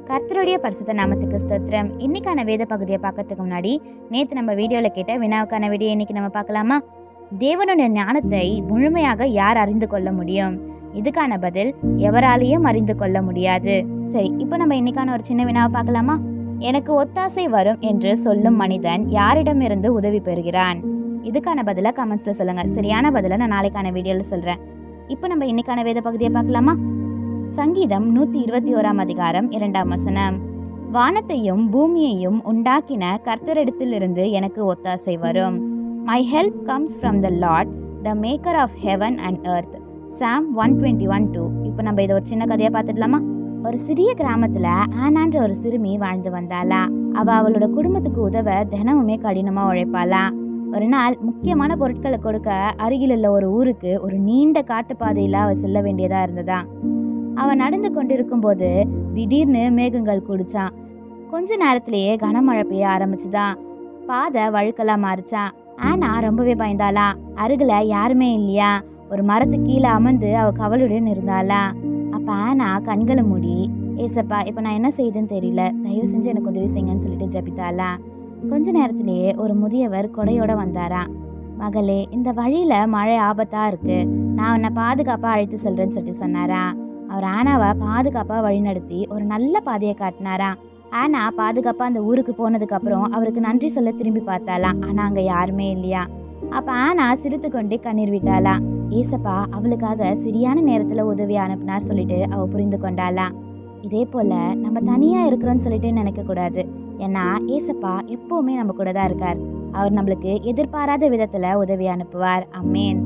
கர்த்தருடைய பரிசுத்த நாமத்துக்கு ஸ்தோத்திரம். இன்னைக்கான வேத பகுதியை பார்க்கறதுக்கு முன்னாடி நேற்று நம்ம வீடியோவில் கேட்ட வினாவுக்கான விடையை இன்னைக்கு நம்ம பார்க்கலாமா? தேவனுடைய ஞானத்தை முழுமையாக யார் அறிந்து கொள்ள முடியும்? இதுக்கான பதில் எவராலையும் அறிந்து கொள்ள முடியாது. சரி, இப்போ நம்ம இன்னைக்கான ஒரு சின்ன வினாவை பார்க்கலாமா? எனக்கு ஒத்தாசை வரும் என்று சொல்லும் மனிதன் யாரிடமிருந்து உதவி பெறுகிறான்? இதுக்கான பதிலை கமெண்ட்ஸில் சொல்லுங்கள். சரியான பதிலை நான் நாளைக்கான வீடியோவில் சொல்கிறேன். இப்போ நம்ம இன்னைக்கான வேத பகுதியை பார்க்கலாமா? சங்கீதம் 121 அதிகாரம் 2 வசனம். வானத்தையும் பூமியையும் உண்டாக்கின கர்த்தரிடத்திலிருந்து எனக்கு ஒத்தாசை வரும். My help comes from the Lord, the maker of heaven and earth. Psalm 121:2. இப்போ நம்ம இதை ஒரு சின்ன கதையை பார்த்துடலாமா? ஒரு சிறிய கிராமத்துல ஆனான்ற ஒரு சிறுமி வாழ்ந்து வந்தாளா. அவளோட குடும்பத்துக்கு உதவ தினமுமே கடினமா உழைப்பாளா. ஒரு நாள் முக்கியமான பொருட்களை கொடுக்க அருகில் உள்ள ஒரு ஊருக்கு ஒரு நீண்ட காட்டுப்பாதையில அவ செல்ல வேண்டியதா இருந்ததா. அவன் நடந்து கொண்டிருக்கும் போது திடீர்னு மேகங்கள் கூடிச்சான். கொஞ்ச நேரத்திலேயே கனமழை பெய்ய ஆரம்பிச்சுதான். பாதை வழுக்கலா மாறிச்சான். ஆனா ரொம்பவே பயந்தாளா. அருகில யாருமே இல்லையா. ஒரு மரத்துக்கு கீழே அமர்ந்து அவ கவலையுடன் இருந்தாளா. அப்ப ஆனா கண்களை மூடி, ஏசப்பா இப்ப நான் என்ன செய்யுதுன்னு தெரியல, தயவு செஞ்சு எனக்கு உதவி செய்யுங்கன்னு சொல்லிட்டு ஜபித்தாளா. கொஞ்ச நேரத்திலேயே ஒரு முதியவர் கொடையோட வந்தாரா. மகளே, இந்த வழியில மழை ஆபத்தா இருக்கு, நான் உன்னை பாதுகாப்பா அழைத்து செல்றேன்னு சொல்லிட்டு சொன்னாரா. அவர் ஆனாவை பாதுகாப்பா வழிநடத்தி ஒரு நல்ல பாதையை காட்டினாரா. ஆனா பாதுகாப்பா அந்த ஊருக்கு போனதுக்கு அப்புறம் அவருக்கு நன்றி சொல்ல திரும்பி பார்த்தாலாம். ஆனா அங்க யாருமே இல்லையா. அப்ப ஆனா சிரித்து கொண்டே கண்ணீர் விட்டாளா. ஏசப்பா அவளுக்காக சரியான நேரத்துல உதவி அனுப்பினார் சொல்லிட்டு அவ புரிந்து கொண்டாளா. இதே போல நம்ம தனியா இருக்கிறோன்னு சொல்லிட்டு நினைக்க கூடாது. ஏன்னா ஏசப்பா எப்பவுமே நம்ம கூட தான் இருக்கார். அவர் நம்மளுக்கு எதிர்பாராத விதத்துல உதவி அனுப்புவார். ஆமென்.